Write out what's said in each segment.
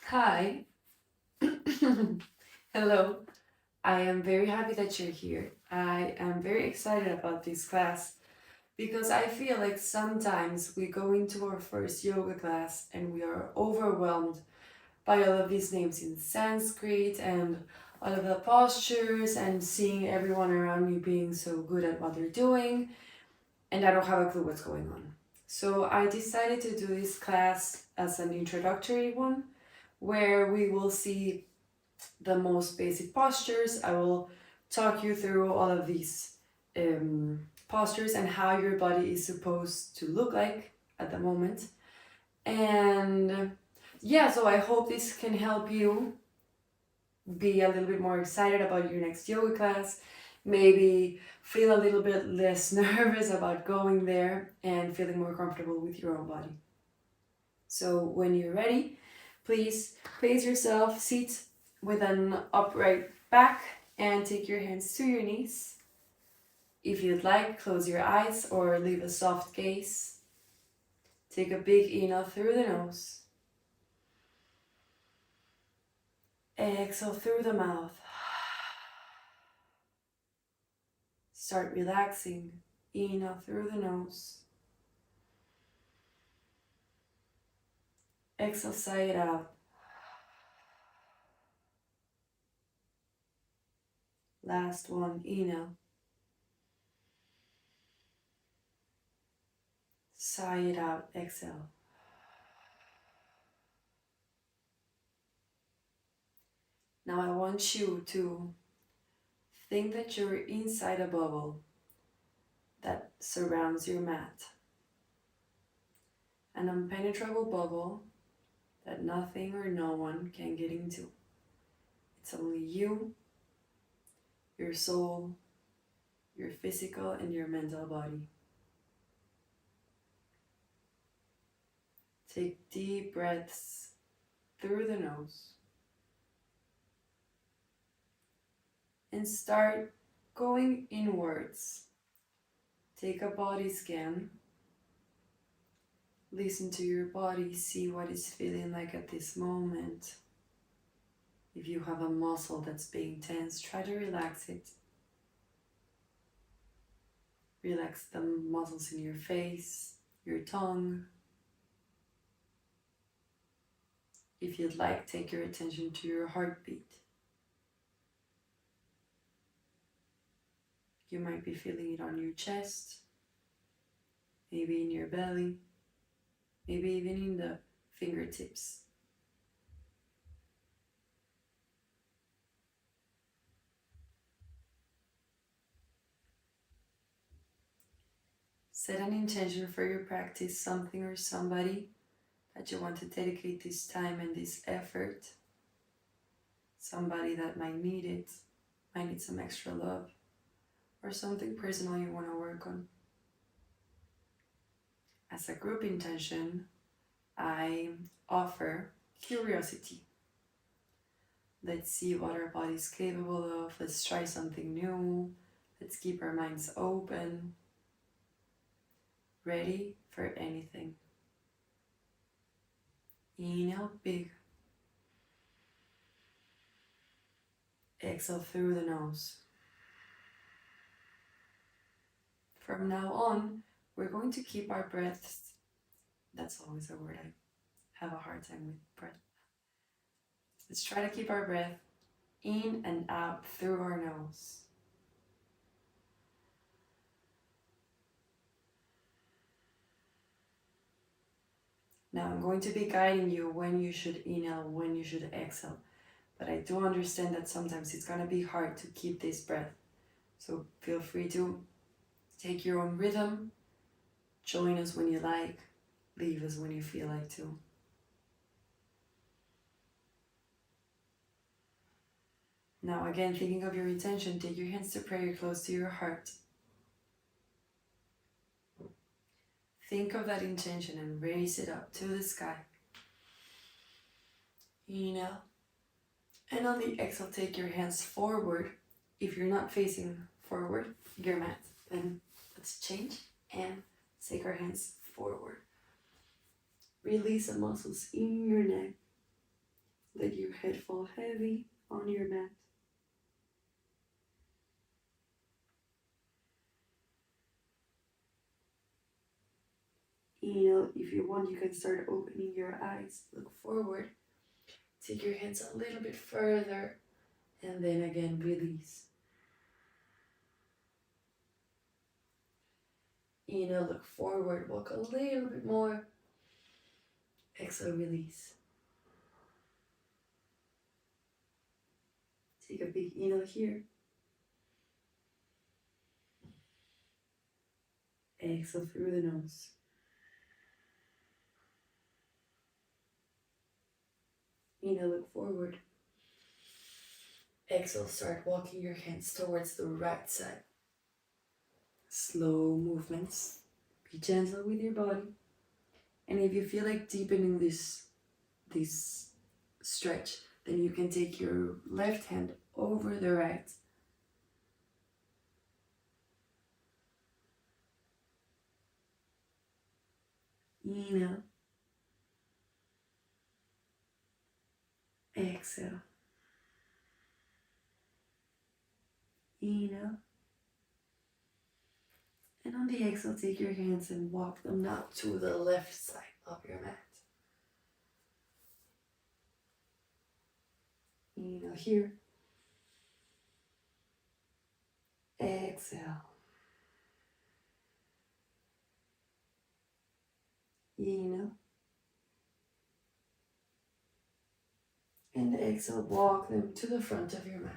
Hi. Hello. I am very happy that you're here. I am very excited about this class because I feel like sometimes we go into our first yoga class and we are overwhelmed by all of these names in Sanskrit and all of the postures and seeing everyone around me being so good at what they're doing, and I don't have a clue what's going on. So I decided to do this class as an introductory one where we will see the most basic postures. I will talk you through all of these postures and how your body is supposed to look like at the moment. And yeah, so I hope this can help you be a little bit more excited about your next yoga class, maybe feel a little bit less nervous about going there and feeling more comfortable with your own body. So when you're ready, please place yourself, sit with an upright back and take your hands to your knees. If you'd like, close your eyes or leave a soft gaze. Take a big inhale through the nose. Exhale through the mouth. Start relaxing. Inhale through the nose. Exhale, sigh it out. Last one, inhale. Sigh it out, exhale. Now I want you to think that you're inside a bubble that surrounds your mat. An impenetrable bubble that nothing or no one can get into. It's only you, your soul, your physical and your mental body. Take deep breaths through the nose and start going inwards. Take a body scan. Listen to your body, see what it's feeling like at this moment. If you have a muscle that's being tense, try to relax it. Relax the muscles in your face, your tongue. If you'd like, take your attention to your heartbeat. You might be feeling it on your chest, maybe in your belly, maybe even in the fingertips. Set an intention for your practice, something or somebody that you want to dedicate this time and this effort. Somebody that might need it, might need some extra love, or something personal you want to work on. As a group intention, I offer curiosity. Let's see what our body's capable of. Let's try something new. Let's keep our minds open, ready for anything. Inhale big. Exhale through the nose. From now on, we're going to keep our breaths. That's always a word I have a hard time with, breath. Let's try to keep our breath in and out through our nose. Now I'm going to be guiding you when you should inhale, when you should exhale. But I do understand that sometimes it's going to be hard to keep this breath. So feel free to take your own rhythm. Join us when you like. Leave us when you feel like to. Now again, thinking of your intention, take your hands to prayer close to your heart. Think of that intention and raise it up to the sky. Inhale. And on the exhale, take your hands forward. If you're not facing forward, your mat, then let's change and take our hands forward. Release the muscles in your neck. Let your head fall heavy on your mat. If you want, you can start opening your eyes. Look forward. Take your hands a little bit further. And then again, release. Look forward. Walk a little bit more. Exhale, release. Take a big inhale here. Exhale through the nose. Inhale, look forward. Exhale, start walking your hands towards the right side. Slow movements. Be gentle with your body. And if you feel like deepening this stretch, then you can take your left hand over the right. Inhale. Exhale. Inhale. And on the exhale, take your hands and walk them now to the left side of your mat. Inhale here. Exhale. Inhale. And exhale, walk them to the front of your mat.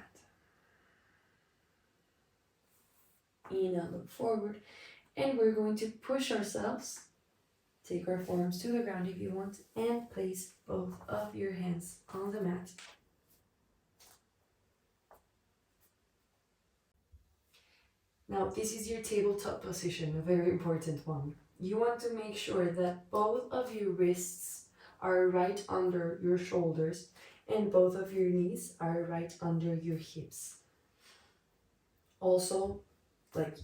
Inhale, look forward. And we're going to push ourselves. Take our forearms to the ground if you want. And place both of your hands on the mat. Now, this is your tabletop position, a very important one. You want to make sure that both of your wrists are right under your shoulders and both of your knees are right under your hips. Also,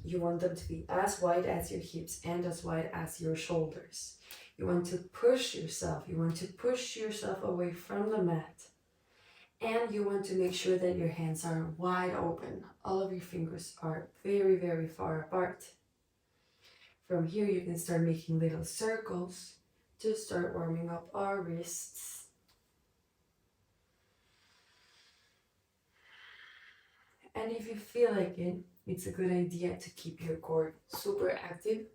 you want them to be as wide as your hips and as wide as your shoulders. You want to push yourself. You want to push yourself away from the mat. And you want to make sure that your hands are wide open. All of your fingers are very, very far apart. From here, you can start making little circles to start warming up our wrists. And if you feel like it, it's a good idea to keep your core super active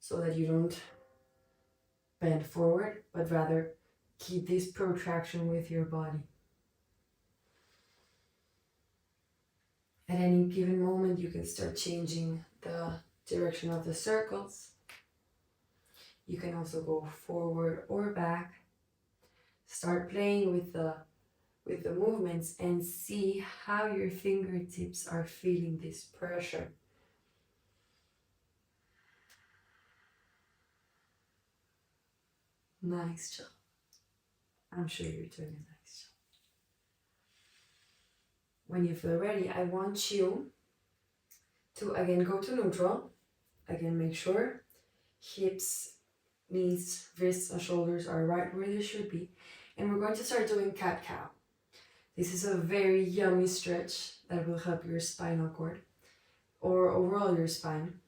so that you don't bend forward, but rather keep this protraction with your body. At any given moment, you can start changing the direction of the circles. You can also go forward or back. Start playing with the movements and see how your fingertips are feeling this pressure. Nice job. I'm sure you're doing a nice job. When you feel ready, I want you to again go to neutral. Again, make sure hips, knees, wrists, and shoulders are right where they should be. And we're going to start doing cat-cow. This is a very yummy stretch that will help your spinal cord or overall your spine.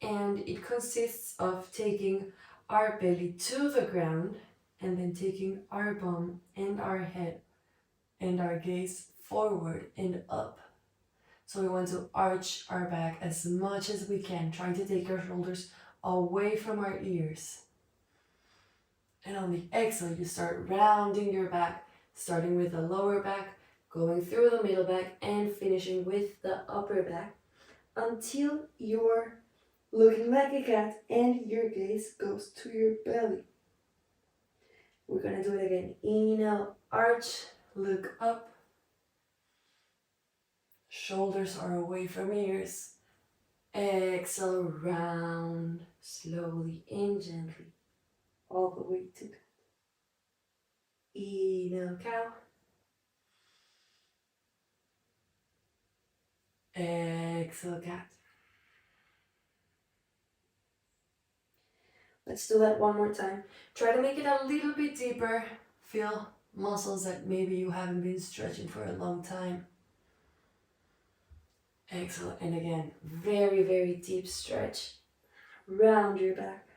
And it consists of taking our belly to the ground and then taking our bum and our head and our gaze forward and up. So we want to arch our back as much as we can, trying to take our shoulders away from our ears. And on the exhale, you start rounding your back, starting with the lower back, going through the middle back, and finishing with the upper back until you're looking like a cat and your gaze goes to your belly. We're gonna do it again. Inhale, arch, look up. Shoulders are away from ears. Exhale, round, slowly and gently, all the way to cat. Inhale, cow. Exhale, cat. Let's do that one more time. Try to make it a little bit deeper. Feel muscles that maybe you haven't been stretching for a long time. Excellent. And again, very, very deep stretch. Round your back.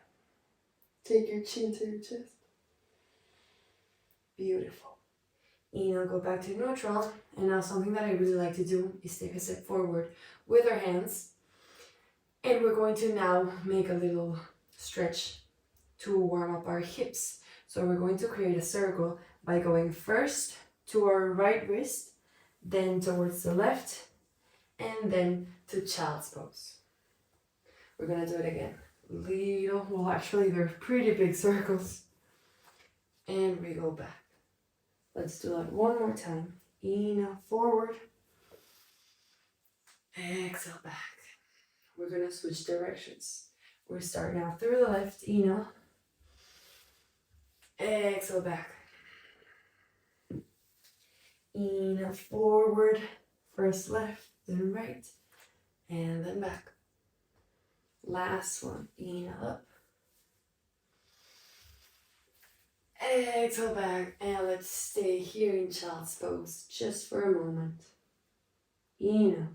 Take your chin to your chest. Beautiful. Inhale, go back to neutral. And now something that I really like to do is take a step forward with our hands. And we're going to now make a little stretch to warm up our hips. So we're going to create a circle by going first to our right wrist, then towards the left, and then to child's pose. We're gonna do it again. Little, well actually they're pretty big circles. And we go back. Let's do that one more time. Inhale, forward. Exhale, back. We're gonna switch directions. We're starting out through the left, inhale. Exhale, back. Inhale, forward. First left, then right, and then back. Last one, inhale up. Exhale back, and let's stay here in child's pose just for a moment. Inhale.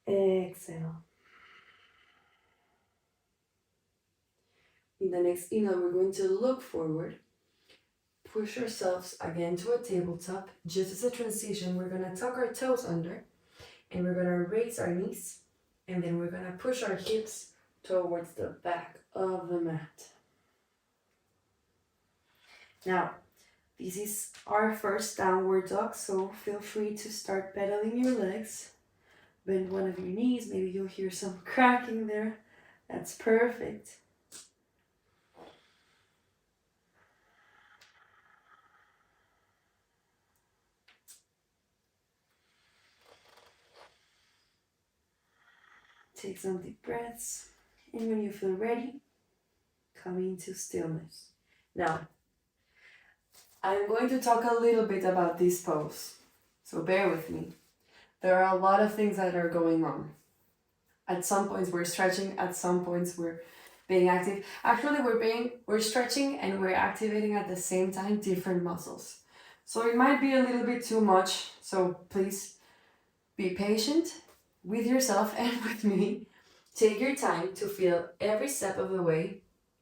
Exhale. In the next inhale, we're going to look forward. Push ourselves again to a tabletop. Just as a transition, we're going to tuck our toes under and we're going to raise our knees and then we're going to push our hips towards the back of the mat. Now, this is our first downward dog, so feel free to start pedaling your legs. Bend one of your knees, maybe you'll hear some cracking there. That's perfect. Take some deep breaths, and when you feel ready, come into stillness. Now, I'm going to talk a little bit about this pose, so bear with me. There are a lot of things that are going on. At some points we're stretching, at some points we're being active. Actually, we're stretching and we're activating at the same time different muscles. So it might be a little bit too much, so please be patient with yourself and with me. Take your time to feel every step of the way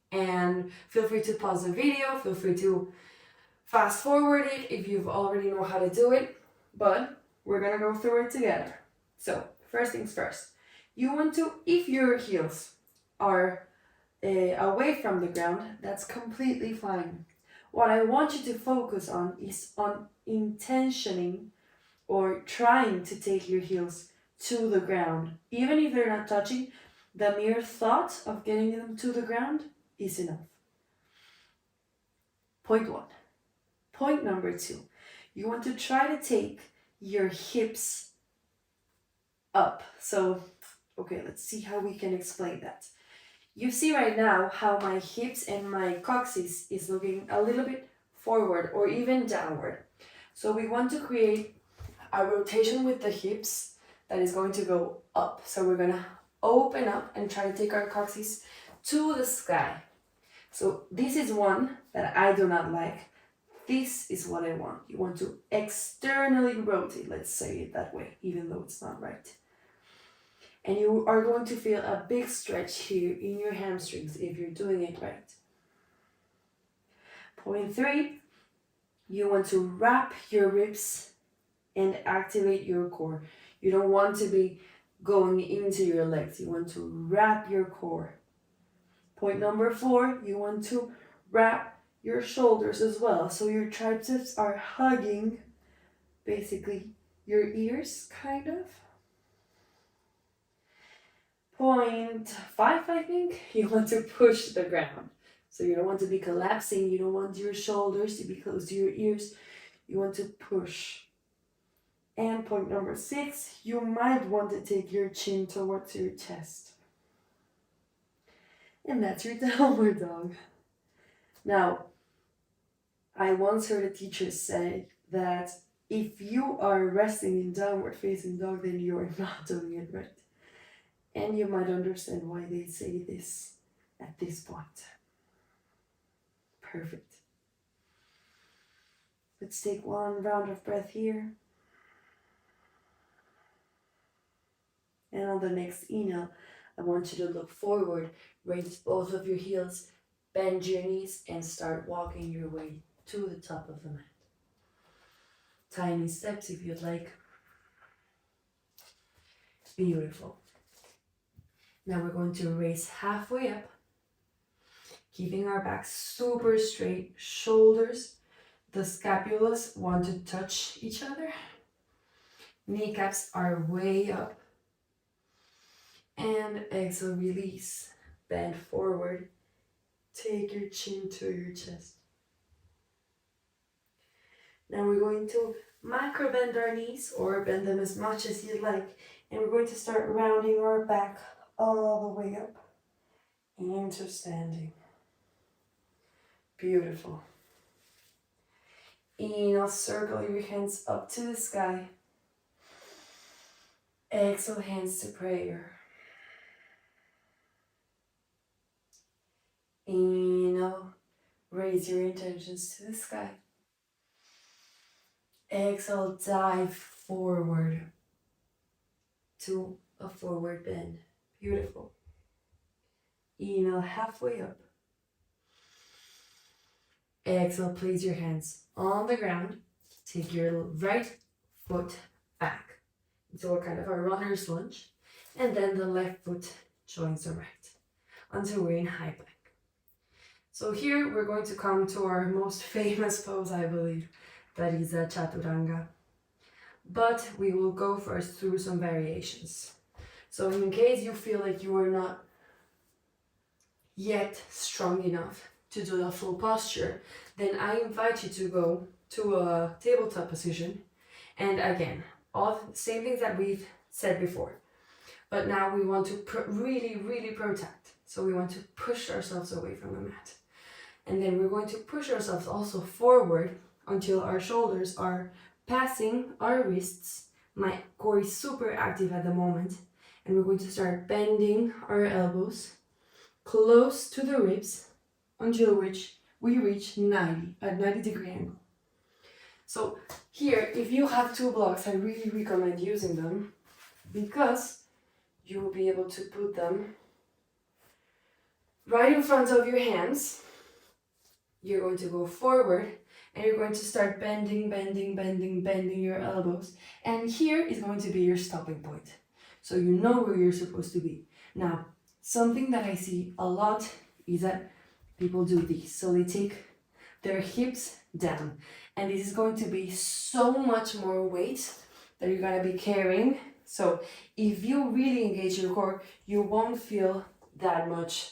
and feel free to pause the video, feel free to fast forward it if you already know how to do it, but we're gonna go through it together. So first things first, you want to, if your heels are away from the ground, that's completely fine. What I want you to focus on is on intentioning or trying to take your heels to the ground. Even if they're not touching, the mere thought of getting them to the ground is enough. Point one. Point number two, you want to try to take your hips up. So, okay, let's see how we can explain that. You see right now how my hips and my coccyx is looking a little bit forward or even downward. So we want to create a rotation with the hips that is going to go up. So we're going to open up and try to take our coccyx to the sky. So this is one that I do not like. This is what I want. You want to externally rotate, let's say it that way, even though it's not right. And you are going to feel a big stretch here in your hamstrings if you're doing it right. Point three, you want to wrap your ribs and activate your core. You don't want to be going into your legs. You want to wrap your core. Point number four, you want to wrap your shoulders as well. So your triceps are hugging basically your ears, kind of. Point five, I think, you want to push the ground. So you don't want to be collapsing. You don't want your shoulders to be close to your ears. You want to push. And point number six, you might want to take your chin towards your chest. And that's your downward dog. Now, I once heard a teacher say that if you are resting in downward facing dog, then you are not doing it right. And you might understand why they say this at this point. Perfect. Let's take one round of breath here. And on the next inhale, I want you to look forward, raise both of your heels, bend your knees, and start walking your way to the top of the mat. Tiny steps if you'd like. Beautiful. Now we're going to raise halfway up, keeping our back super straight, shoulders, the scapulas want to touch each other. Kneecaps are way up. And exhale, release, bend forward, take your chin to your chest. Now we're going to macro bend our knees, or bend them as much as you like, and we're going to start rounding our back all the way up into standing. Beautiful. Inhale, circle your hands up to the sky. Exhale, hands to prayer. Inhale, raise your intentions to the sky. Exhale, dive forward to a forward bend. Beautiful. Inhale, halfway up. Exhale, place your hands on the ground. Take your right foot back into a kind of a runner's lunge. And then the left foot joins the right until we're in high plank. So here we're going to come to our most famous pose, I believe. That is a chaturanga. But we will go first through some variations. So in case you feel like you are not yet strong enough to do the full posture, then I invite you to go to a tabletop position. And again, all the same things that we've said before. But now we want to really, really protect. So we want to push ourselves away from the mat. And then we're going to push ourselves also forward until our shoulders are passing our wrists. My core is super active at the moment. And we're going to start bending our elbows close to the ribs until we reach 90, at 90-degree angle. So here, if you have two blocks, I really recommend using them because you will be able to put them right in front of your hands. You're going to go forward and you're going to start bending your elbows. And here is going to be your stopping point. So you know where you're supposed to be. Now, something that I see a lot is that people do this. So they take their hips down. And this is going to be so much more weight that you're going to be carrying. So if you really engage your core, you won't feel that much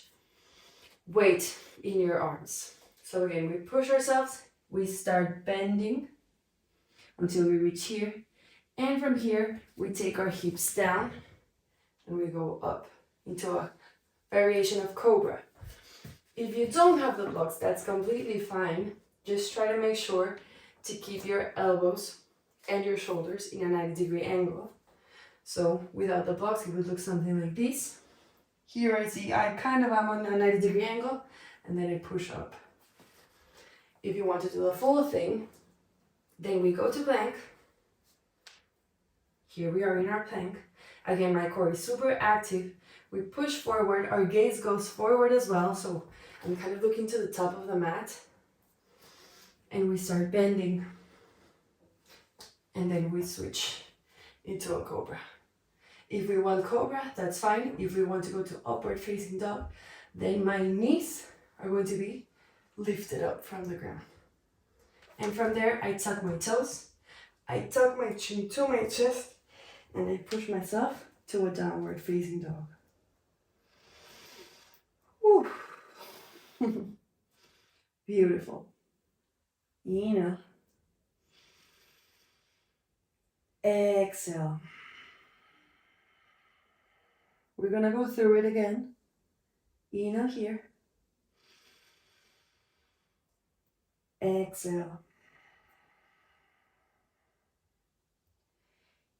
weight in your arms. So again, we push ourselves, we start bending until we reach here. And from here, we take our hips down and we go up into a variation of cobra. If you don't have the blocks, that's completely fine. Just try to make sure to keep your elbows and your shoulders in a 90-degree angle. So without the blocks, it would look something like this. Here I see I kind of am on a 90-degree angle and then I push up. If you want to do the full thing, then we go to plank. Here we are in our plank. Again, my core is super active. We push forward, our gaze goes forward as well. So I'm kind of looking to the top of the mat. And we start bending. And then we switch into a cobra. If we want cobra, that's fine. If we want to go to upward facing dog, then my knees are going to be lifted up from the ground. And from there, I tuck my toes, I tuck my chin to my chest, and I push myself to a downward facing dog. Woo. Beautiful. Inhale. Exhale. We're gonna go through it again. Inhale here. Exhale.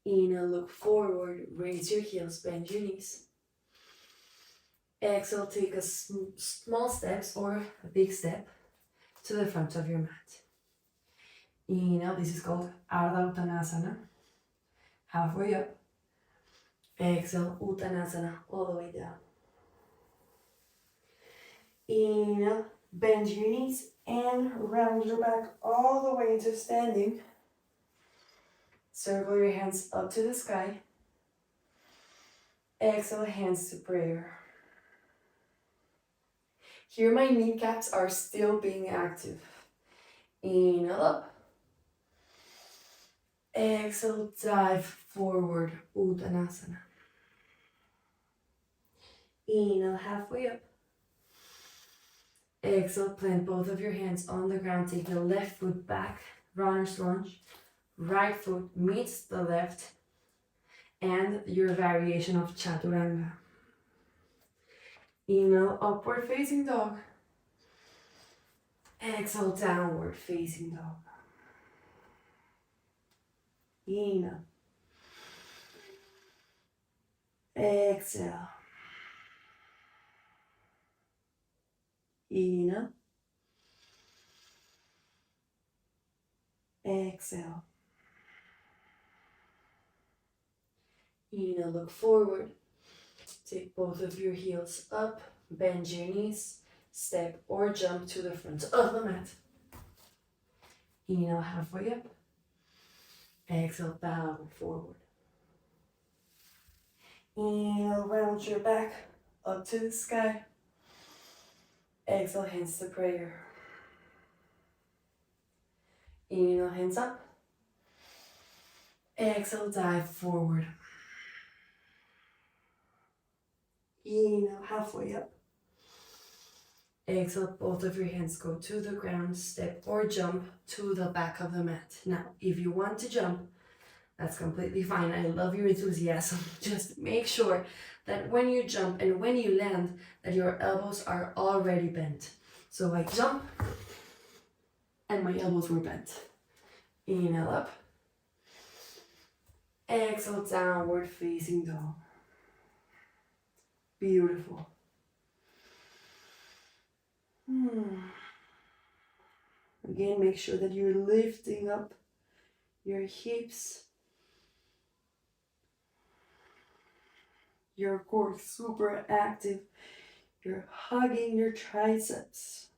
Inhale, look forward, raise your heels, bend your knees. Exhale, take a small steps or a big step. to the front of your mat. Inhale, this is called Ardha Uttanasana, halfway up. Exhale, Uttanasana, all the way down. Inhale, bend your knees and round your back all the way into standing. Circle your hands up to the sky. Exhale, hands to prayer. Here my kneecaps are still being active. Inhale up. Exhale, dive forward, Uttanasana. Inhale, halfway up. Exhale, plant both of your hands on the ground. Take your left foot back, runner's lunge. Right foot meets the left, and your variation of Chaturanga. Inhale, upward facing dog. Exhale, downward facing dog. Inhale. Exhale. Inhale. Exhale. Inhale, look forward. Take both of your heels up, bend your knees, step or jump to the front of the mat. Inhale, halfway up. Exhale, bow forward. Inhale, round your back up to the sky. Exhale, hands to prayer. Inhale, hands up. Exhale, dive forward. Inhale, halfway up. Exhale, both of your hands go to the ground, step or jump to the back of the mat. Now, if you want to jump, that's completely fine. I love your enthusiasm. Just make sure that when you jump and when you land, that your elbows are already bent. So I jump and my elbows were bent. Inhale up. Exhale, downward facing dog. Beautiful. Again, make sure that you're lifting up your hips. Your core is super active. You're hugging your triceps.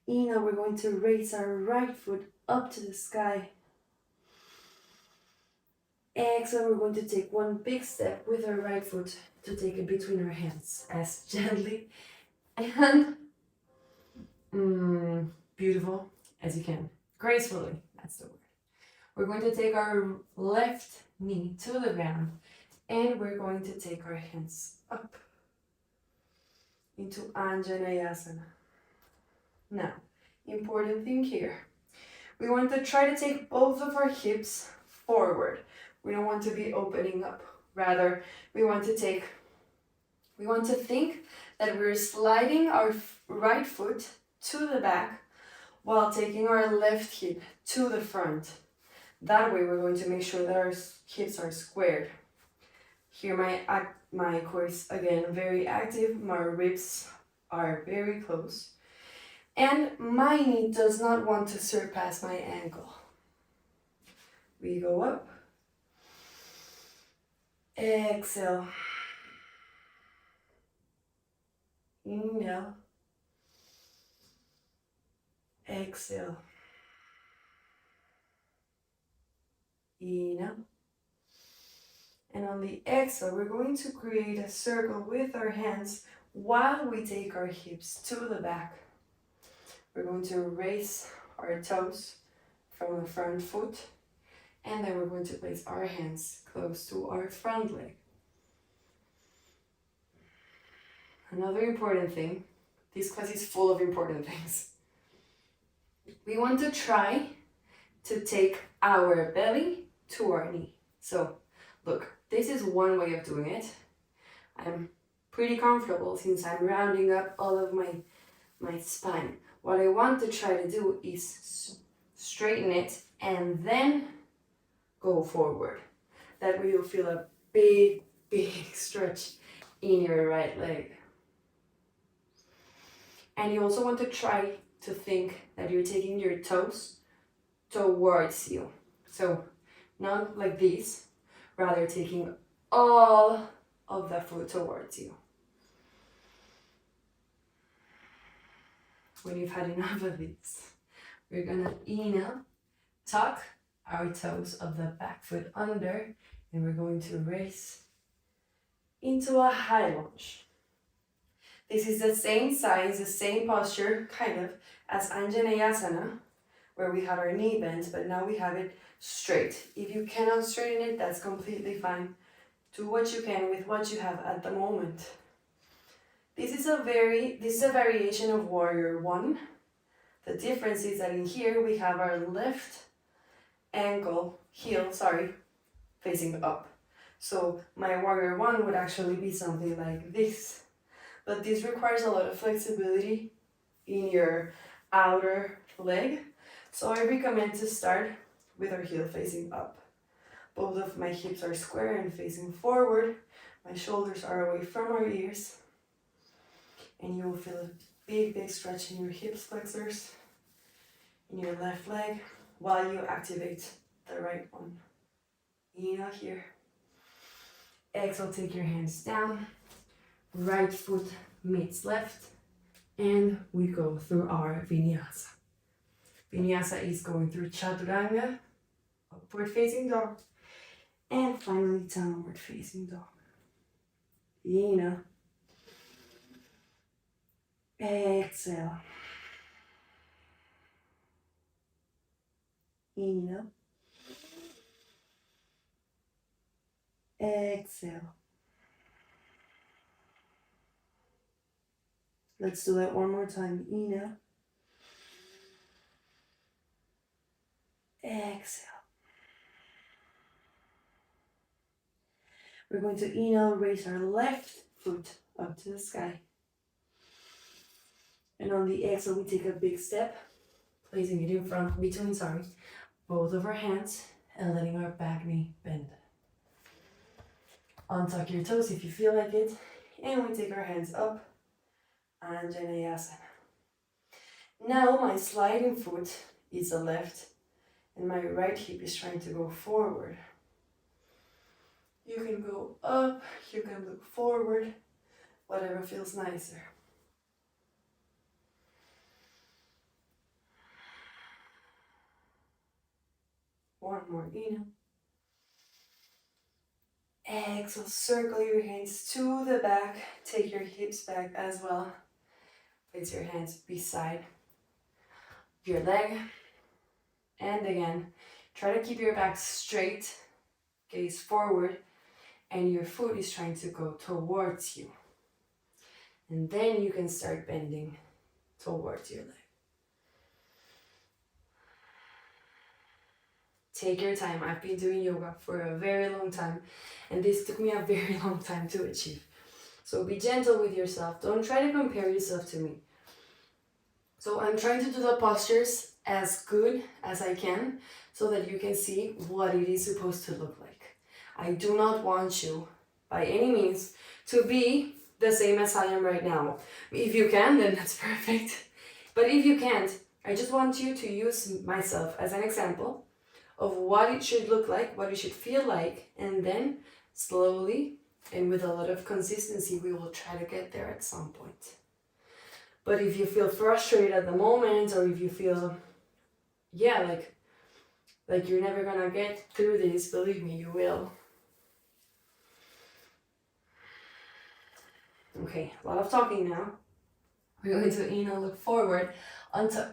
Inhale, we're going to raise our right foot up to the sky. Exhale, we're going to take one big step with our right foot to take it between our hands as gently and beautiful as you can. Gracefully, that's the word. We're going to take our left knee to the ground and we're going to take our hands up into Anjaneyasana. Now, important thing here. We want to try to take both of our hips forward. We don't want to be opening up. Rather, we want to think that we're sliding our right foot to the back while taking our left hip to the front. That way we're going to make sure that our hips are squared. Here my core is again very active, my ribs are very close, and my knee does not want to surpass my ankle. We go up. Exhale. Inhale. Exhale. Inhale. And on the exhale, we're going to create a circle with our hands while we take our hips to the back. We're going to raise our toes from the front foot, and then we're going to place our hands close to our front leg. Another important thing, this class is full of important things. We want to try to take our belly to our knee. So, look, this is one way of doing it. I'm pretty comfortable since I'm rounding up all of my spine. What I want to try to do is straighten it and then go forward. That way you'll feel a big, big stretch in your right leg. And you also want to try to think that you're taking your toes towards you. So not like this, rather taking all of the foot towards you. When you've had enough of this, we're gonna inhale, tuck our toes of the back foot under, and we're going to raise into a high lunge. This is the same size, the same posture, kind of, as asana, where we have our knee bent, but now we have it straight. If you cannot straighten it, that's completely fine. Do what you can with what you have at the moment. This is a variation of warrior one. The difference is that in here we have our left heel, facing up. So my warrior one would actually be something like this. But this requires a lot of flexibility in your outer leg. So I recommend to start with our heel facing up. Both of my hips are square and facing forward. My shoulders are away from our ears. And you will feel a big, big stretch in your hips flexors, in your left leg, while you activate the right one. Inhale here. Exhale, take your hands down. Right foot meets left. And we go through our Vinyasa. Vinyasa is going through Chaturanga, upward facing dog, and finally downward facing dog. Inhale. Exhale. Inhale. Exhale. Let's do that one more time. Inhale. Exhale. We're going to inhale, raise our left foot up to the sky. And on the exhale, we take a big step, placing it between both of our hands and letting our back knee bend. Untuck your toes if you feel like it, and we take our hands up, Anjaneyasana. Now my sliding foot is the left, and my right hip is trying to go forward. You can go up, you can look forward, whatever feels nicer. One more inhale. Exhale, circle your hands to the back. Take your hips back as well. Place your hands beside your leg. And again, try to keep your back straight, gaze forward, and your foot is trying to go towards you. And then you can start bending towards your leg. Take your time. I've been doing yoga for a very long time, and this took me a very long time to achieve. So be gentle with yourself. Don't try to compare yourself to me. So I'm trying to do the postures as good as I can so that you can see what it is supposed to look like. I do not want you, by any means, to be the same as I am right now. If you can, then that's perfect. But if you can't, I just want you to use myself as an example of what it should look like, what it should feel like, and then slowly and with a lot of consistency, we will try to get there at some point. But if you feel frustrated at the moment, or if you feel, like you're never gonna get through this, believe me, you will. Okay, a lot of talking now. We're going to inhale, look forward,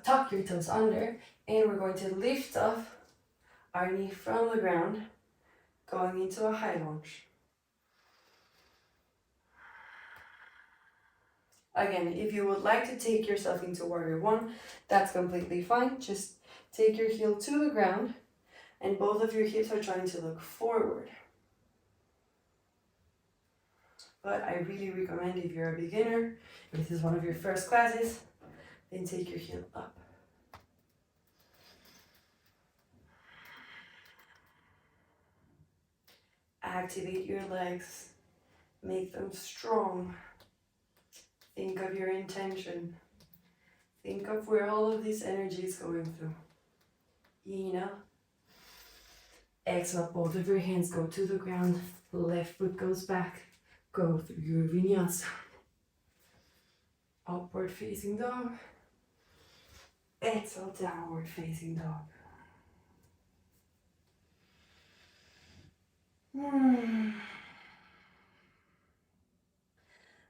tuck your toes under, and we're going to lift off our knee from the ground, going into a high lunge. Again, if you would like to take yourself into warrior one, that's completely fine. Just take your heel to the ground, and both of your hips are trying to look forward. But I really recommend, if you're a beginner, if this is one of your first classes, then take your heel up. Activate your legs, make them strong. Think of your intention. Think of where all of this energy is going through. Inhale. Exhale, both of your hands go to the ground. Left foot goes back. Go through your vinyasa. Upward facing dog. Exhale, downward facing dog.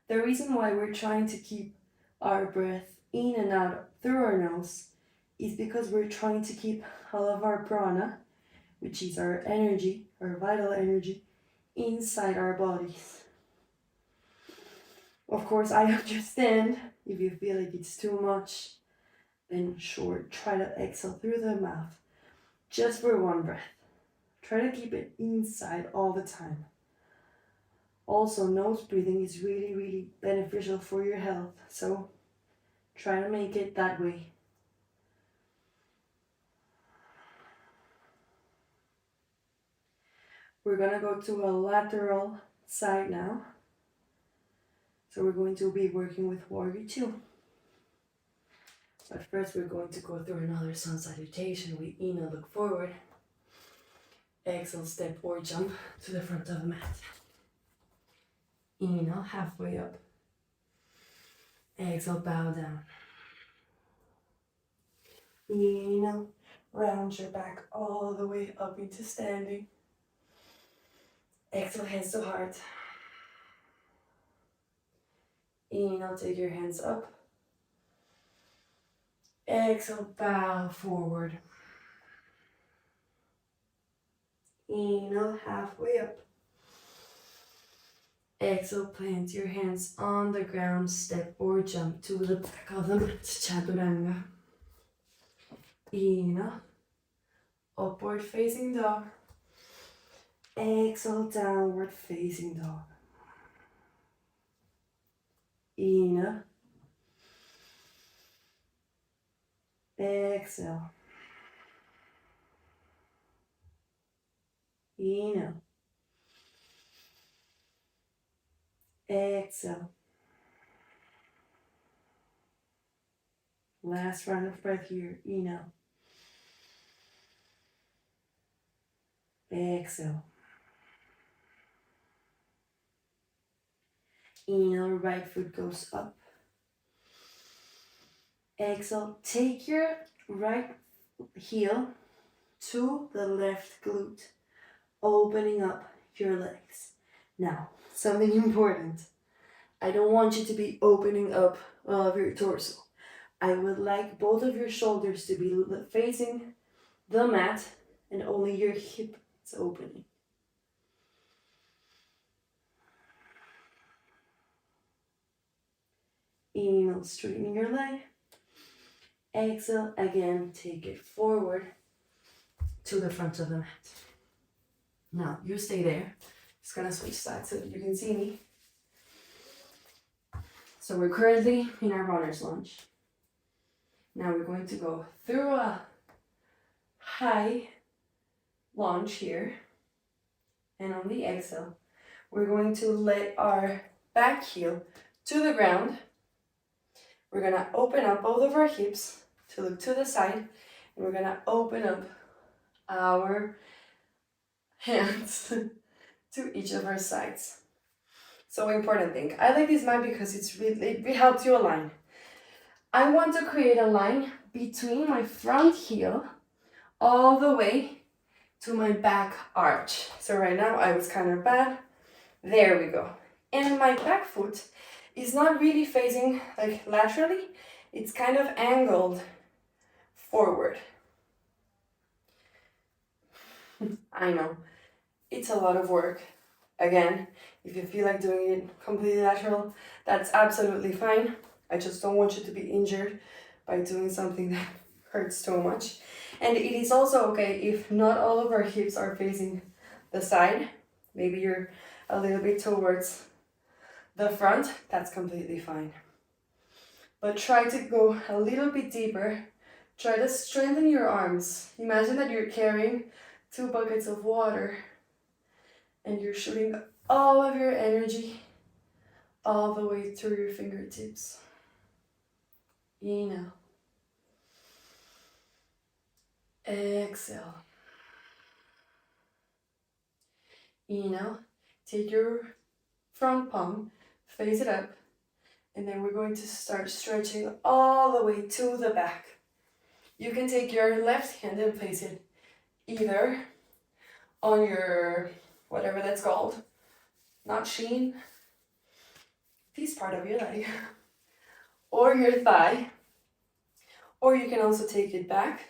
The reason why we're trying to keep our breath in and out through our nose is because we're trying to keep all of our prana, which is our energy, our vital energy, inside our bodies. Of course, I understand if you feel like it's too much, then sure, try to exhale through the mouth, just for one breath. Try to keep it inside all the time. Also, nose breathing is really, really beneficial for your health, so try to make it that way. We're gonna go to a lateral side now. So we're going to be working with Warrior 2. But first we're going to go through another sun salutation. We inhale, look forward. Exhale, step or jump to the front of the mat. Inhale, halfway up. Exhale, bow down. Inhale, round your back all the way up into standing. Exhale, hands to heart. Inhale, take your hands up. Exhale, bow forward. Inhale, halfway up. Exhale, plant your hands on the ground, step or jump to the back of the mat, Chaturanga. Inhale, upward facing dog. Exhale, downward facing dog. Inhale. Exhale. Inhale. Exhale. Last round of breath here. Inhale. Exhale. Inhale, right foot goes up. Exhale, take your right heel to the left glute, opening up your legs. Now, something important. I don't want you to be opening up all of your torso. I would like both of your shoulders to be facing the mat and only your hip is opening. Inhale, straighten your leg. Exhale, again, take it forward to the front of the mat. Now, you stay there. Just gonna switch sides so that you can see me. So we're currently in our runner's lunge. Now we're going to go through a high lunge here. And on the exhale, we're going to let our back heel to the ground. We're gonna open up both of our hips to look to the side. And we're gonna open up our hands to each of our sides. So important thing. I like this mat because it helps you align. I want to create a line between my front heel all the way to my back arch. So right now I was kind of bad. There we go. And my back foot is not really facing like laterally. It's kind of angled forward. I know. It's a lot of work. Again, if you feel like doing it completely lateral, that's absolutely fine. I just don't want you to be injured by doing something that hurts too much. And it is also okay if not all of our hips are facing the side. Maybe you're a little bit towards the front. That's completely fine. But try to go a little bit deeper. Try to strengthen your arms. Imagine that you're carrying 2 buckets of water and you're shooting all of your energy all the way through your fingertips. Inhale. Exhale. Inhale. Take your front palm, face it up, and then we're going to start stretching all the way to the back. You can take your left hand and place it either on your, whatever that's called, not shin, this part of your leg, or your thigh, or you can also take it back.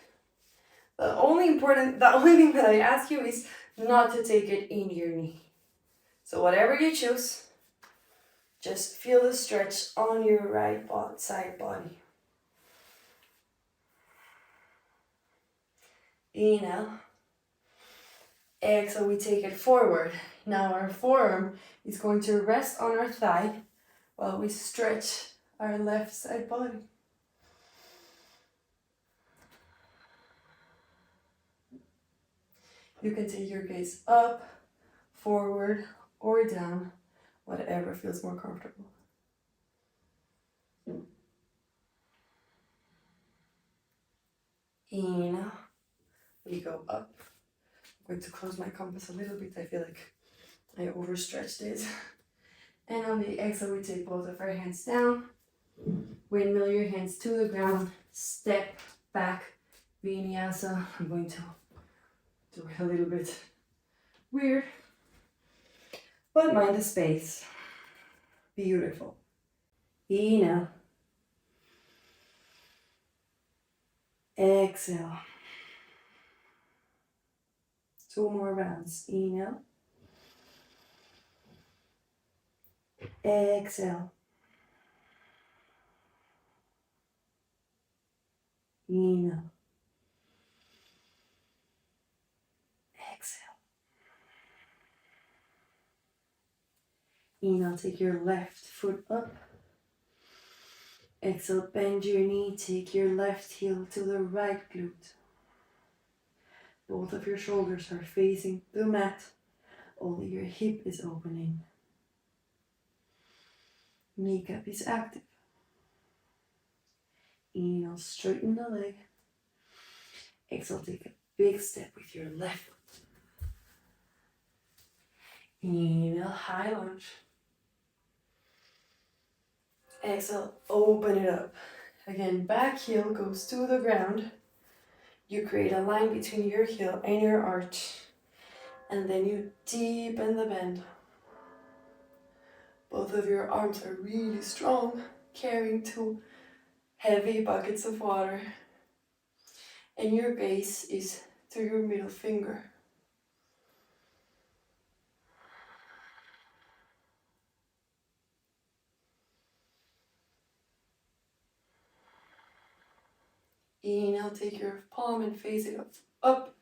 The only thing that I ask you is not to take it in your knee. So whatever you choose, just feel the stretch on your right side body. Inhale. Exhale, we take it forward. Now our forearm is going to rest on our thigh while we stretch our left side body. You can take your gaze up, forward, or down, whatever feels more comfortable. Inhale, we go up. I'm going to close my compass a little bit. I feel like I overstretched it. And on the exhale, we take both of our hands down. Windmill your hands to the ground. Step back, Vinyasa. I'm going to do it a little bit weird, but mind the space. Beautiful. Inhale. Exhale. 2 more rounds. Inhale. Exhale. Inhale. Exhale. Inhale, take your left foot up. Exhale, bend your knee, take your left heel to the right glute. Both of your shoulders are facing the mat. Only your hip is opening. Kneecap is active. Inhale, straighten the leg. Exhale, take a big step with your left foot. Inhale, high lunge. Exhale, open it up. Again, back heel goes to the ground. You create a line between your heel and your arch. And then you deepen the bend. Both of your arms are really strong, carrying 2 heavy buckets of water. And your gaze is to your middle finger. Inhale, take your palm and face it up,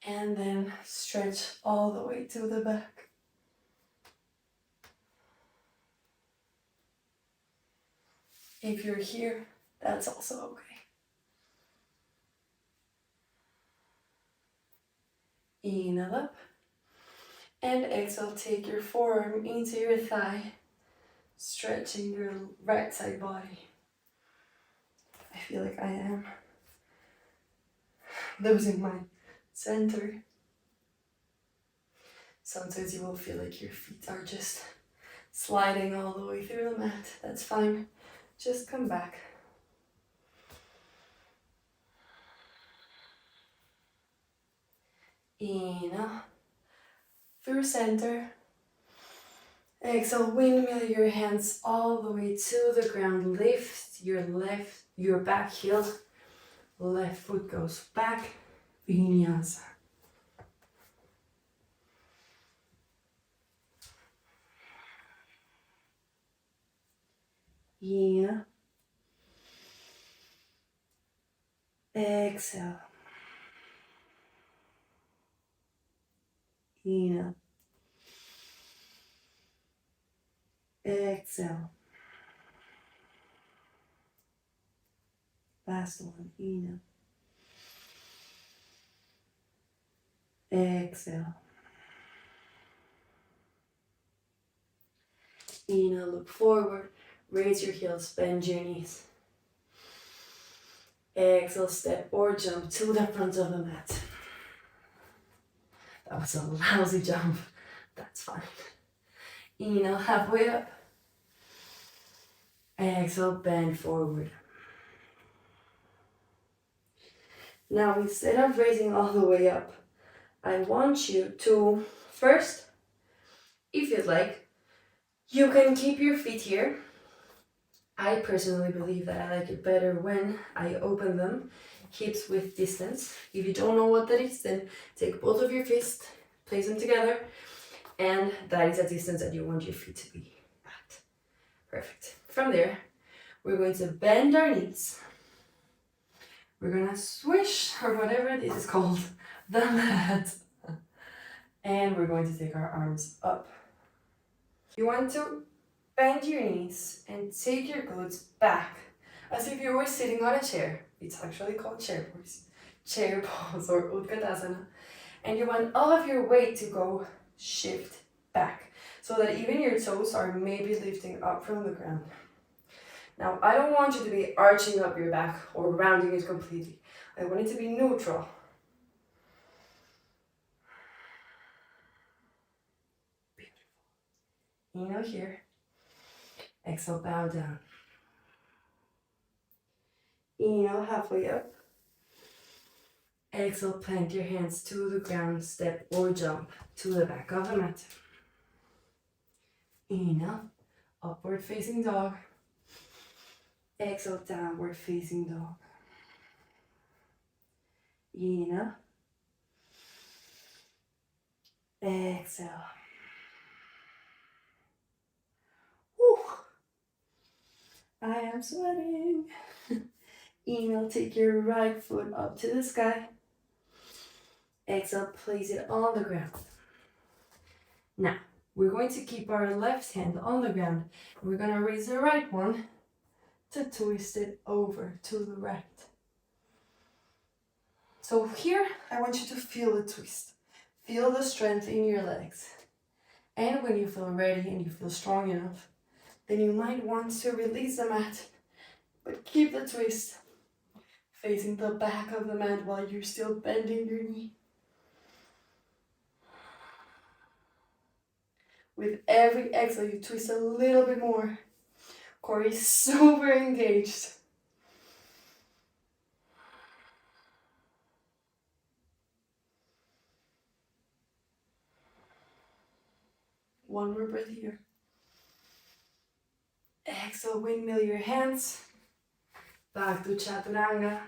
and then stretch all the way to the back. If you're here, that's also okay. Inhale up, and exhale, take your forearm into your thigh, stretching your right side body. I feel like I am losing my center. Sometimes you will feel like your feet are just sliding all the way through the mat. That's fine. Just come back. Inhale through center. Exhale, windmill your hands all the way to the ground. Lift your back heel. Left foot goes back. Vinyasa. Inhale. Exhale. Inhale. Exhale. Last one. Inhale. Exhale. Inhale, look forward. Raise your heels, bend your knees. Exhale, step or jump to the front of the mat. That was a lousy jump. That's fine. Inhale, halfway up. Exhale, bend forward. Now, instead of raising all the way up, I want you to first, if you'd like, you can keep your feet here. I personally believe that I like it better when I open them, hips width distance. If you don't know what that is, then take both of your fists, place them together, and that is a distance that you want your feet to be at. Perfect. From there, we're going to bend our knees. We're gonna swish, or whatever this is called, the mat. And we're going to take our arms up. You want to bend your knees and take your glutes back as if you were sitting on a chair. It's actually called chair pose or Utkatasana. And you want all of your weight to go shift back so that even your toes are maybe lifting up from the ground. Now, I don't want you to be arching up your back or rounding it completely. I want it to be neutral. Beautiful. Inhale here. Exhale, bow down. Inhale, halfway up. Exhale, plant your hands to the ground, step or jump to the back of the mat. Inhale, upward facing dog. Exhale, downward facing dog. Inhale. Exhale. Whew. I am sweating. Inhale, take your right foot up to the sky. Exhale, place it on the ground. Now, we're going to keep our left hand on the ground. We're going to raise the right one to twist it over to the right. So here, I want you to feel the twist. Feel the strength in your legs. And when you feel ready and you feel strong enough, then you might want to release the mat, but keep the twist facing the back of the mat while you're still bending your knee. With every exhale, you twist a little bit more. Core is super engaged. One more breath here. Exhale, windmill your hands. Back to Chaturanga.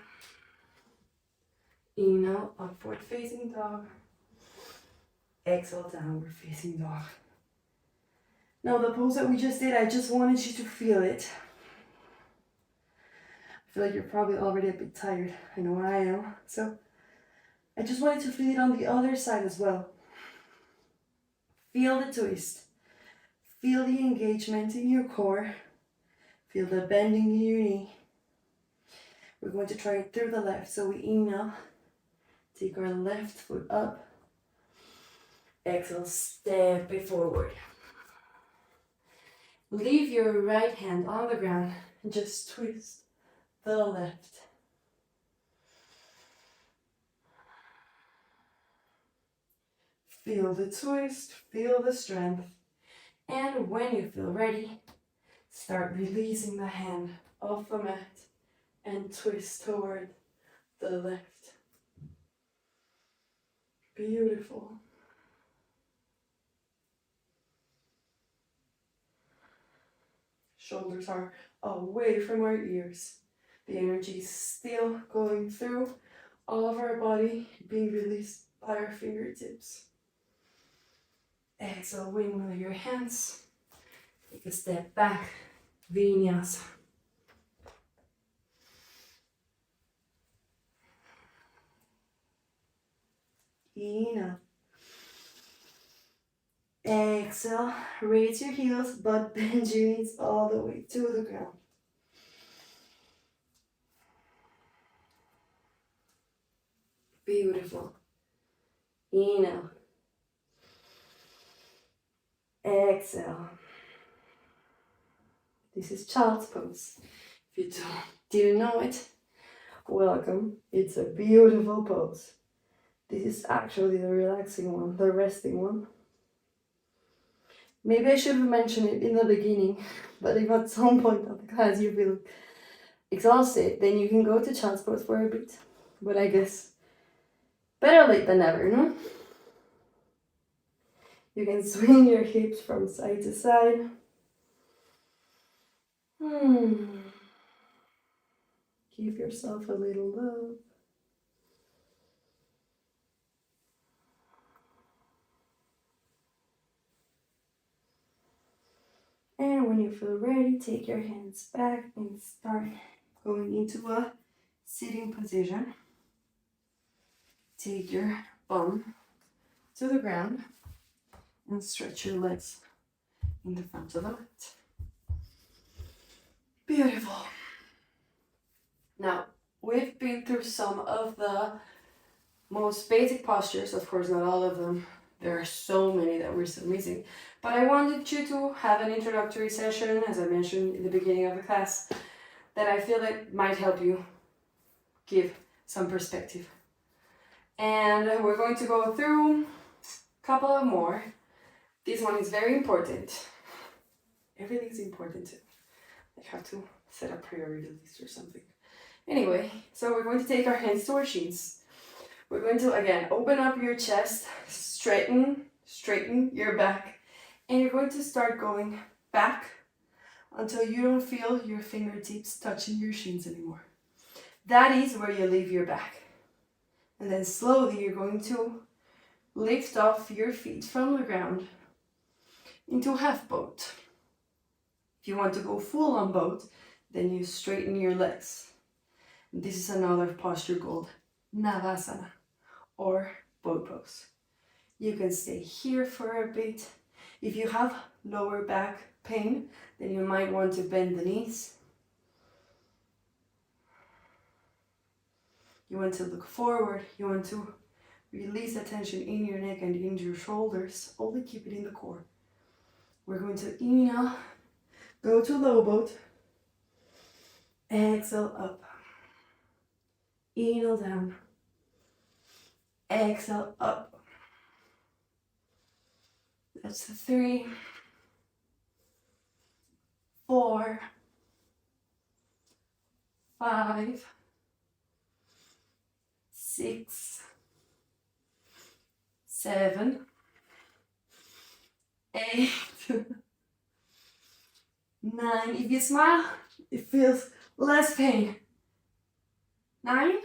Inhale, upward facing dog. Exhale, downward facing dog. Now the pose that we just did, I just wanted you to feel it. I feel like you're probably already a bit tired. I know I am. So I just wanted to feel it on the other side as well. Feel the twist. Feel the engagement in your core. Feel the bending in your knee. We're going to try it through the left. So we inhale. Take our left foot up. Exhale, step it forward. Leave your right hand on the ground and just twist the left. Feel the twist, feel the strength. And when you feel ready, start releasing the hand off the mat and twist toward the left. Beautiful. Shoulders are away from our ears. The energy is still going through all of our body, being released by our fingertips. Exhale, windmill your hands. Take a step back, Vinyasa. Inhale. Exhale, raise your heels, but bend your knees all the way to the ground. Beautiful. Inhale. Exhale. This is child's pose. If you didn't know it, Welcome. It's a beautiful pose. This is actually the relaxing one, the resting one. Maybe I should have mentioned it in the beginning, but if at some point of the class you feel exhausted, then you can go to child's pose for a bit. But I guess better late than never, no? You can swing your hips from side to side. Give yourself a little love. And when you feel ready, take your hands back and start going into a sitting position. Take your bum to the ground and stretch your legs in the front of the mat. Beautiful. Now, we've been through some of the most basic postures, of course not all of them. There are so many that we're still missing. But I wanted you to have an introductory session, as I mentioned in the beginning of the class, that I feel that might help you give some perspective. And we're going to go through a couple of more. This one is very important. Everything's important too. I have to set a priority list or something. Anyway, so we're going to take our hands to our shins. We're going to, again, open up your chest, straighten your back, and you're going to start going back until you don't feel your fingertips touching your shins anymore. That is where you leave your back. And then slowly you're going to lift off your feet from the ground into half boat. If you want to go full on boat, then you straighten your legs. This is another posture called Navasana, or boat pose. You can stay here for a bit. If you have lower back pain, then you might want to bend the knees. You want to look forward. You want to release the tension in your neck and in your shoulders. Only keep it in the core. We're going to inhale, go to low boat, exhale up, inhale down, exhale up. That's 3, 4, 5, 6, 7, 8, 9. If you smile, it feels less pain. 9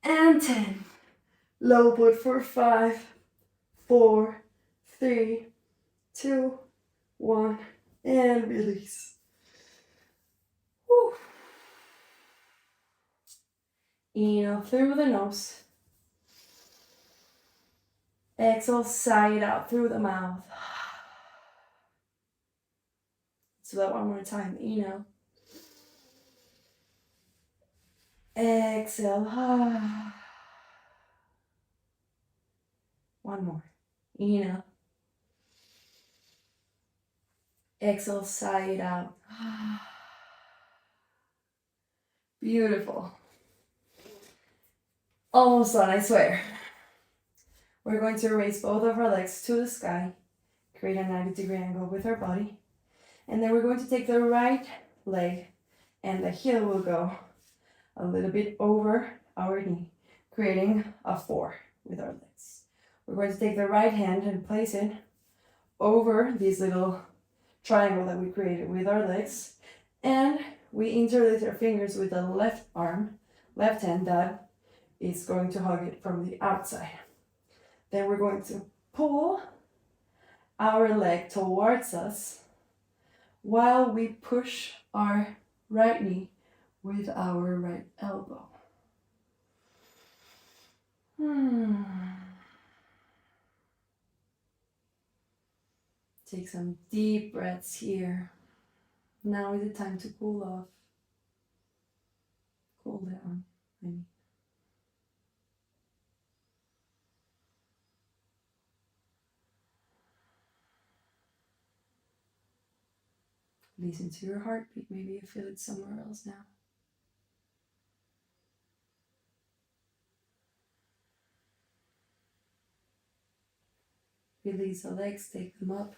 and 10. Low boat for 5, 4, 3, 2, 1, and release. Whew. Inhale through the nose. Exhale, side out through the mouth. So that one more time. Inhale. Exhale. One more. Inhale. Exhale, side out. Beautiful. Almost done, I swear. We're going to raise both of our legs to the sky, create a 90-degree angle with our body, and then we're going to take the right leg and the heel will go a little bit over our knee, creating a 4 with our legs. We're going to take the right hand and place it over this little triangle that we created with our legs, and we interlace our fingers with the left hand that is going to hug it from the outside. Then we're going to pull our leg towards us while we push our right knee with our right elbow. Take some deep breaths here. Now is the time to cool off. Cool down. Listen to your heartbeat. Maybe you feel it somewhere else now. Release the legs, take them up.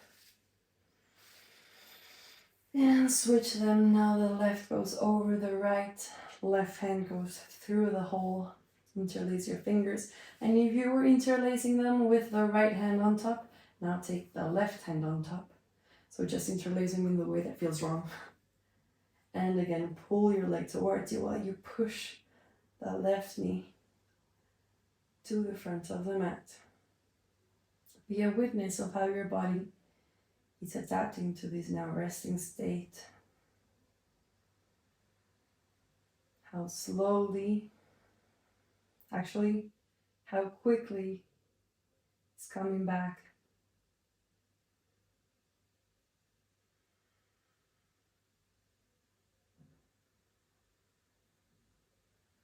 And switch them. Now the left goes over the right. Left hand goes through the hole. Interlace your fingers. And if you were interlacing them with the right hand on top, now take the left hand on top. So just interlace them in the way that feels wrong. And again, pull your leg towards you while you push the left knee to the front of the mat. Be a witness of how your body is adapting to this now resting state. How slowly, actually, how quickly it's coming back.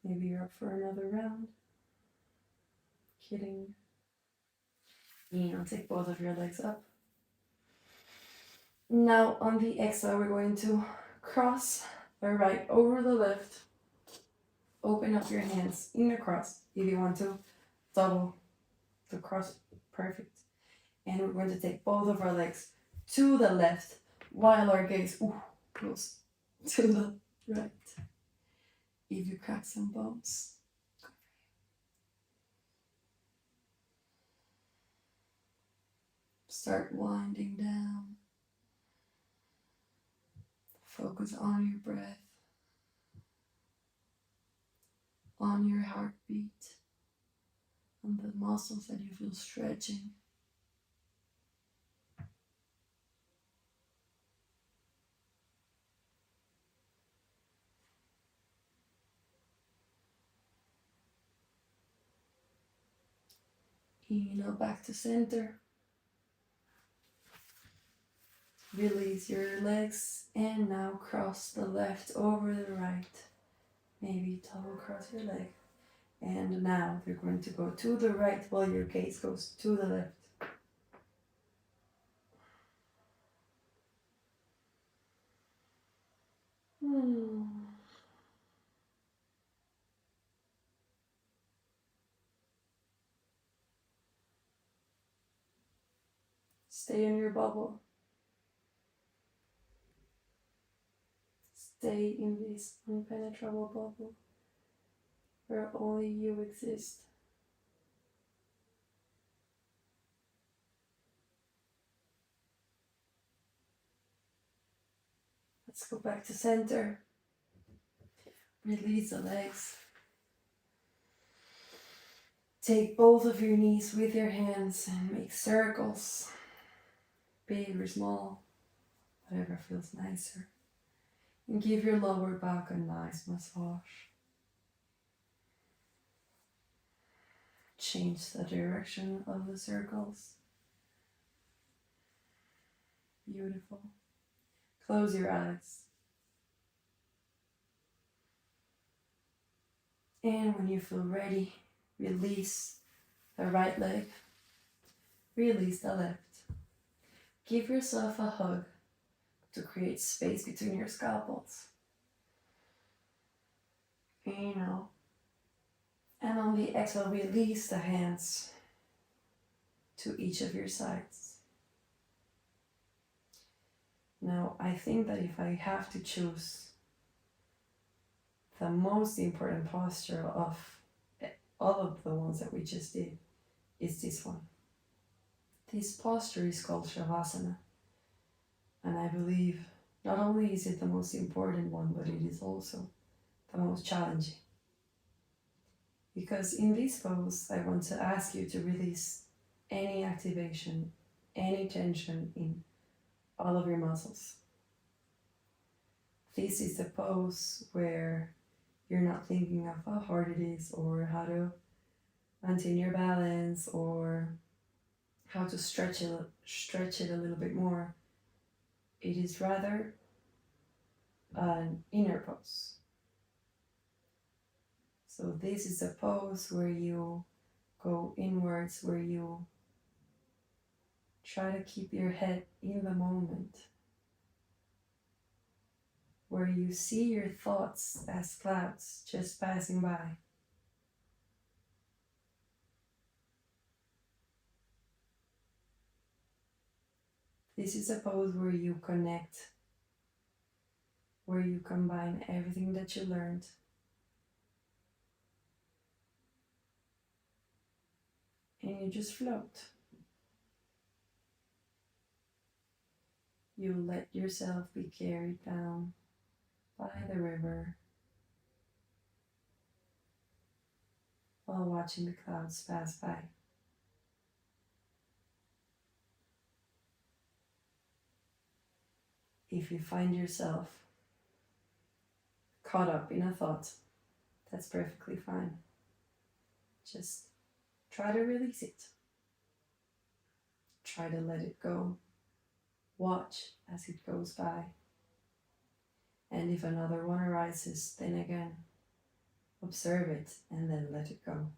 Maybe you're up for another round. Kidding. And take both of your legs up. Now on the exhale, we're going to cross the right over the left. Open up your hands in a cross if you want to. Double the cross. Perfect. And we're going to take both of our legs to the left while our gaze goes to the right. If you crack some bones. Start winding down. Focus on your breath, on your heartbeat, on the muscles that you feel stretching. Inhale back to center. Release your legs and now cross the left over the right. Maybe double cross your leg. And now you're going to go to the right while your gaze goes to the left. Stay in your bubble. Stay in this impenetrable bubble where only you exist. Let's go back to center. Release the legs. Take both of your knees with your hands and make circles. Big or small, whatever feels nicer. And give your lower back a nice massage. Change the direction of the circles. Beautiful. Close your eyes. And when you feel ready, release the right leg. Release the left. Give yourself a hug to create space between your scalpels. Inhale. And on the exhale, release the hands to each of your sides. Now, I think that if I have to choose the most important posture of all of the ones that we just did, is this one. This posture is called Shavasana. And I believe not only is it the most important one, but it is also the most challenging. Because in this pose, I want to ask you to release any activation, any tension in all of your muscles. This is the pose where you're not thinking of how hard it is or how to maintain your balance or how to stretch it a little bit more. It is rather an inner pose. So this is a pose where you go inwards, where you try to keep your head in the moment, where you see your thoughts as clouds just passing by. This is a pose where you connect, where you combine everything that you learned, and you just float. You let yourself be carried down by the river while watching the clouds pass by. If you find yourself caught up in a thought, that's perfectly fine. Just try to release it. Try to let it go. Watch as it goes by. And if another one arises, then again, observe it and then let it go.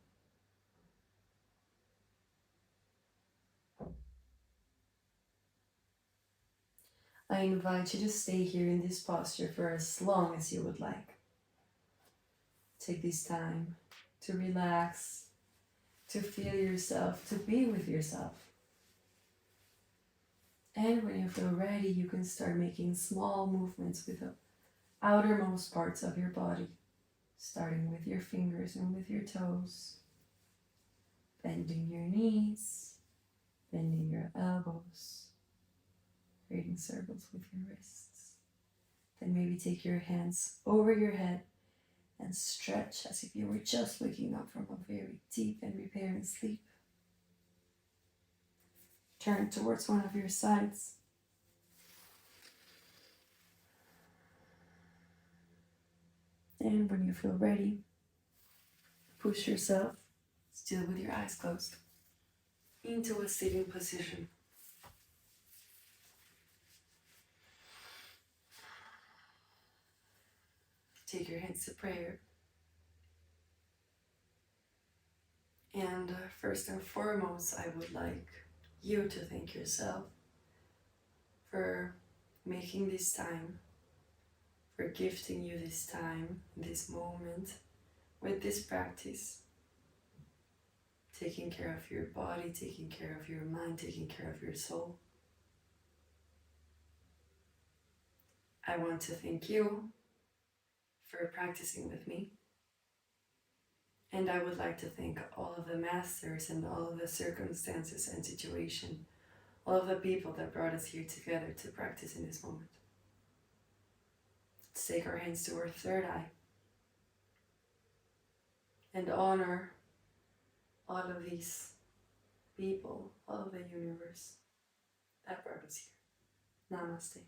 I invite you to stay here in this posture for as long as you would like. Take this time to relax, to feel yourself, to be with yourself. And when you feel ready, you can start making small movements with the outermost parts of your body, starting with your fingers and with your toes, bending your knees, bending your elbows, creating circles with your wrists. Then maybe take your hands over your head and stretch as if you were just waking up from a very deep and repairing sleep. Turn towards one of your sides. And when you feel ready, push yourself, still with your eyes closed, into a sitting position. Take your hands to prayer. And first and foremost, I would like you to thank yourself for making this time, for gifting you this time, this moment, with this practice. Taking care of your body, taking care of your mind, taking care of your soul. I want to thank you for practicing with me. And I would like to thank all of the masters and all of the circumstances and situation, all of the people that brought us here together to practice in this moment. Let's take our hands to our third eye and honor all of these people, all of the universe that brought us here. Namaste.